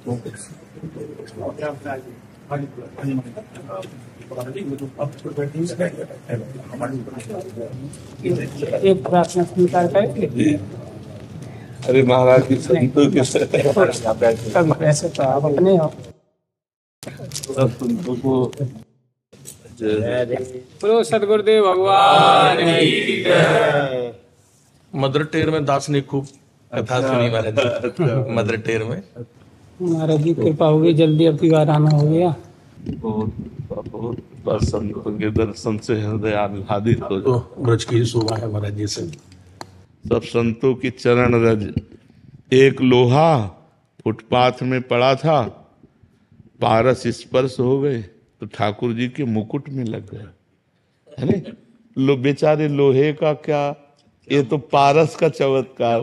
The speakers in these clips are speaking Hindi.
एक प्रार्थना स्वीकार करेंगे। अरे महाराज की संतों के ऐसे तो आप अपने हो। सब संतों को बोलो सदगुरुदेव भगवान की जय। मदर टेर में दास ने खूब कथा सुनी महाराज जी। मदर टेर में महाराज जी कृपा होगी, जल्दी अब की बार आना हो गया। बहुत संतों के दर्शन से हृदय आह्लादित हो तो ब्रज की शोभा है महाराज जी से। सब संतों की चरण रज। एक लोहा फुटपाथ में पड़ा था, पारस स्पर्श हो गए तो ठाकुर जी के मुकुट में लग गए, है ना। बेचारे लोहे का क्या, ये तो पारस का चमत्कार।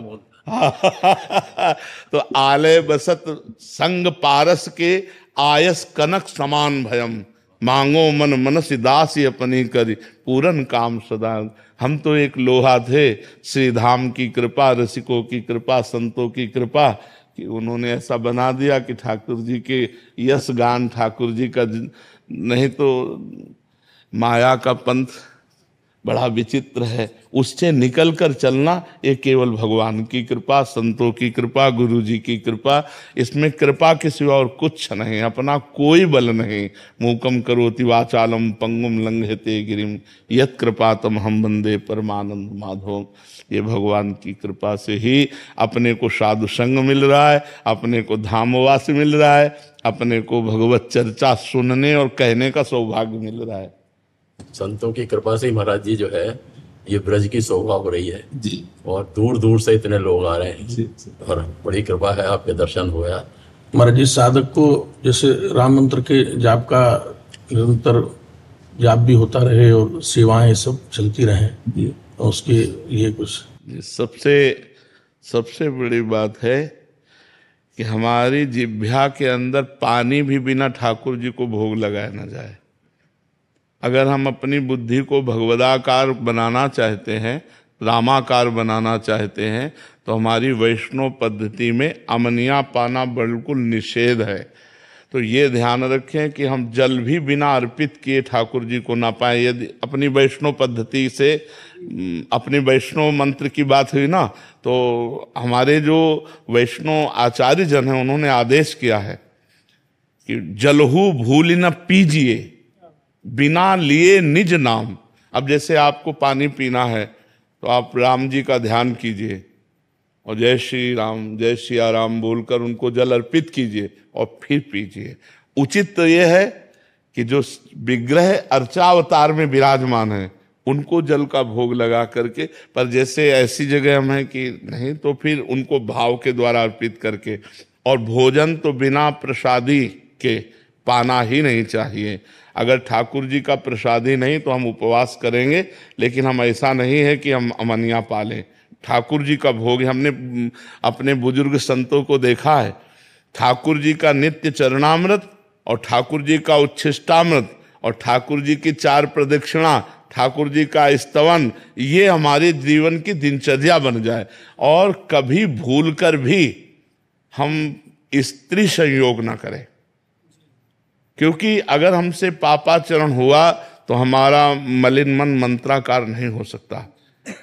तो आलय बसत संग पारस के, आयस कनक समान भयम, मांगो मन मनस दासी अपनी करी, पूरन काम सदा। हम तो एक लोहा थे, श्री धाम की कृपा, रसिकों की कृपा, संतों की कृपा कि उन्होंने ऐसा बना दिया कि ठाकुर जी के यश गान, ठाकुर जी का। नहीं तो माया का पंथ बड़ा विचित्र है, उससे निकल कर चलना ये केवल भगवान की कृपा, संतों की कृपा, गुरु जी की कृपा। इसमें कृपा के सिवा और कुछ नहीं, अपना कोई बल नहीं। मूकम करोति वाचालम पंगुम लंघयते गिरिम, यत् कृपातम हम वंदे परमानंद माधव। ये भगवान की कृपा से ही अपने को साधु संग मिल रहा है, अपने को धामवास मिल रहा है, अपने को भगवत चर्चा सुनने और कहने का सौभाग्य मिल रहा है। संतों की कृपा से महाराज जी जो है ये ब्रज की शोभा हो रही है जी, और दूर दूर से इतने लोग आ रहे हैं जी। और बड़ी कृपा है, आपके दर्शन हो गया। महाराज जी साधक को जैसे राम मंत्र के जाप का निरंतर जाप भी होता रहे और सेवाएं सब चलती रहे, तो उसके लिए कुछ सबसे बड़ी बात है कि हमारी जिह्वा के अंदर पानी भी बिना ठाकुर जी को भोग लगाया न जाए। अगर हम अपनी बुद्धि को भगवदाकार बनाना चाहते हैं, रामाकार बनाना चाहते हैं, तो हमारी वैष्णव पद्धति में अमनिया पाना बिल्कुल निषेध है। तो ये ध्यान रखें कि हम जल भी बिना अर्पित किए ठाकुर जी को ना पाए। यदि अपनी वैष्णव पद्धति से, अपनी वैष्णव मंत्र की बात हुई ना, तो हमारे जो वैष्णव आचार्य जन हैं उन्होंने आदेश किया है कि जलहू भूल न पीजिए, बिना लिए निज नाम। अब जैसे आपको पानी पीना है तो आप राम जी का ध्यान कीजिए और जय श्री राम जय सिया राम बोलकर उनको जल अर्पित कीजिए और फिर पीजिए। उचित तो यह है कि जो विग्रह अर्चावतार में विराजमान है उनको जल का भोग लगा करके, पर जैसे ऐसी जगह हम हैं कि नहीं, तो फिर उनको भाव के द्वारा अर्पित करके। और भोजन तो बिना प्रसादी के पाना ही नहीं चाहिए। अगर ठाकुर जी का प्रसादी नहीं तो हम उपवास करेंगे, लेकिन हम ऐसा नहीं है कि हम अमनिया पालें। ठाकुर जी का भोग, हमने अपने बुजुर्ग संतों को देखा है, ठाकुर जी का नित्य चरणामृत और ठाकुर जी का उच्छिष्टामृत और ठाकुर जी की 4 प्रदक्षिणा, ठाकुर जी का स्तवन, ये हमारे जीवन की दिनचर्या बन जाए। और कभी भूलकर भी हम स्त्री संयोग ना करें, क्योंकि अगर हमसे पापाचरण हुआ तो हमारा मलिन मन मंत्राकार नहीं हो सकता।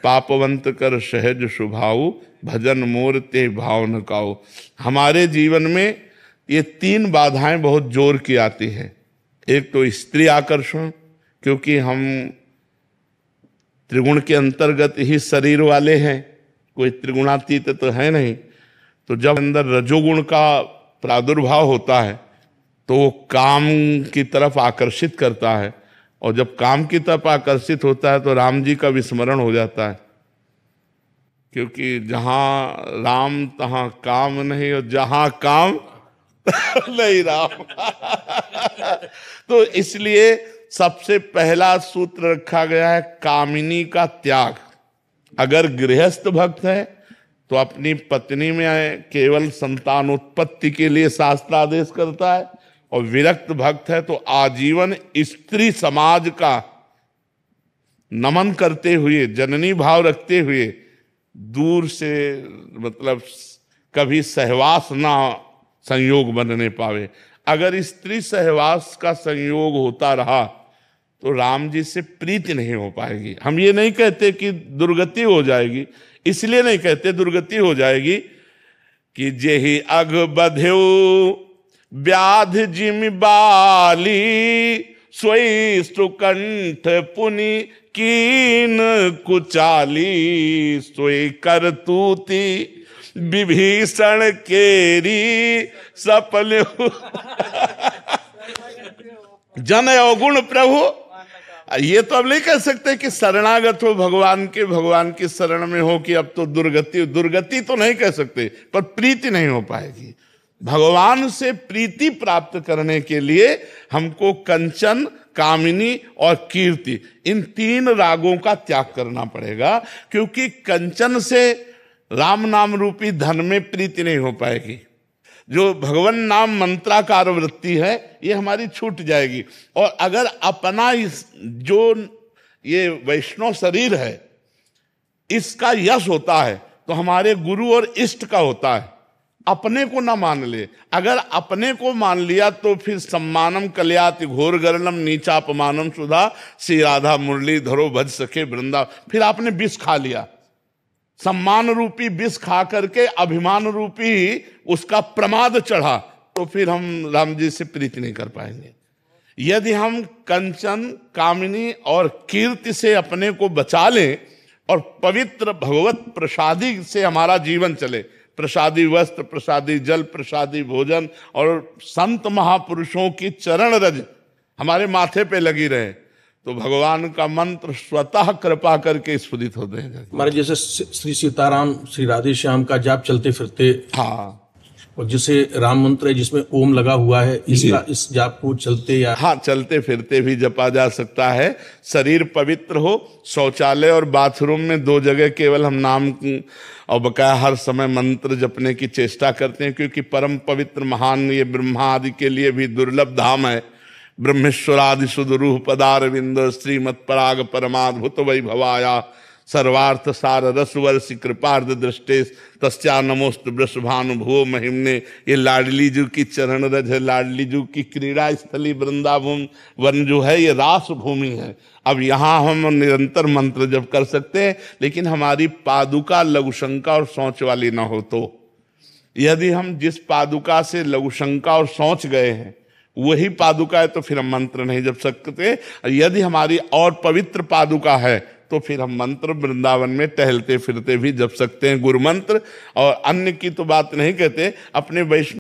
पापवंत कर सहज शुभाऊ, भजन मोर ते भाव न काऊ। हमारे जीवन में ये 3 बाधाएं बहुत जोर की आती हैं। एक तो स्त्री आकर्षण, क्योंकि हम त्रिगुण के अंतर्गत ही शरीर वाले हैं, कोई त्रिगुणातीत तो है नहीं। तो जब अंदर रजोगुण का प्रादुर्भाव होता है तो वो काम की तरफ आकर्षित करता है, और जब काम की तरफ आकर्षित होता है तो राम जी का विस्मरण हो जाता है, क्योंकि जहां राम तहां काम नहीं और जहां काम नहीं राम। तो इसलिए सबसे पहला सूत्र रखा गया है कामिनी का त्याग। अगर गृहस्थ भक्त है तो अपनी पत्नी में केवल संतानोत्पत्ति के लिए शास्त्र आदेश करता है, और विरक्त भक्त है तो आजीवन स्त्री समाज का नमन करते हुए, जननी भाव रखते हुए, दूर से मतलब कभी सहवास ना संयोग बनने पावे। अगर स्त्री सहवास का संयोग होता रहा तो राम जी से प्रीति नहीं हो पाएगी। हम ये नहीं कहते कि दुर्गति हो जाएगी, इसलिए नहीं कहते दुर्गति हो जाएगी कि जेहि अग बध्यो व्याध जिमि बाली सोई सुकंठ पुनि कीन कुचाली सोई करतूती विभीषण केरी सपल जन अवगुण प्रभु। ये तो अब नहीं कह सकते कि शरणागत हो भगवान के, भगवान की शरण में हो कि अब तो दुर्गति तो नहीं कह सकते, पर प्रीति नहीं हो पाएगी। भगवान से प्रीति प्राप्त करने के लिए हमको कंचन, कामिनी और कीर्ति, इन 3 रागों का त्याग करना पड़ेगा, क्योंकि कंचन से राम नाम रूपी धन में प्रीति नहीं हो पाएगी। जो भगवान नाम मंत्राकार वृत्ति है ये हमारी छूट जाएगी। और अगर अपना जो ये वैष्णव शरीर है इसका यश होता है तो हमारे गुरु और इष्ट का होता है। अपने को ना मान ले, अगर अपने को मान लिया तो फिर सम्मानम कल्याति घोर गरणम नीचापमानम सुधा श्री राधा मुरली धरो भज सके वृंदा। फिर आपने विष खा लिया, सम्मान रूपी विष खा करके अभिमान रूपी उसका प्रमाद चढ़ा, तो फिर हम राम जी से प्रीति नहीं कर पाएंगे। यदि हम कंचन, कामिनी और कीर्ति से अपने को बचा लें और पवित्र भगवत प्रसादी से हमारा जीवन चले, प्रसादी वस्त्र, प्रसादी जल, प्रसादी भोजन और संत महापुरुषों की चरण रज हमारे माथे पे लगी रहे, तो भगवान का मंत्र स्वतः कृपा करके स्फुरित होते हैं। हमारे जैसे श्री सीताराम, श्री राधे श्याम का जाप चलते फिरते, हाँ, और जैसे राम मंत्र है जिसमें ओम लगा हुआ है, इसका इस जाप को चलते या हाँ चलते फिरते भी जपा जा सकता है। शरीर पवित्र हो, शौचालय और बाथरूम में 2 जगह केवल हम नाम और बकाया हर समय मंत्र जपने की चेष्टा करते हैं, क्योंकि परम पवित्र महान ये ब्रह्मा आदि के लिए भी दुर्लभ धाम है। ब्रह्मेश्वरादि सुदरूह पदारविंद श्रीमत् पराग परमाद्भुत वैभवाया सर्वार्थ सार रसवर्षि कृपार्ध दृष्टे तस्या नमोस्त वृषभानुभुवो महिमने। ये लाडली जू की चरण रज है, लाडली जू की क्रीड़ा स्थली वृंदावन वन जो है ये रास भूमि है। अब यहाँ हम निरंतर मंत्र जप कर सकते हैं, लेकिन हमारी पादुका लघुशंका और सोच वाली ना हो तो। यदि हम जिस पादुका से लघुशंका और सोच गए हैं वही पादुका है तो फिर हम मंत्र नहीं जप सकते। यदि हमारी और पवित्र पादुका है तो फिर हम मंत्र वृंदावन में टहलते फिरते भी जप सकते हैं गुरु मंत्र। और अन्य की तो बात नहीं कहते, अपने वैष्णव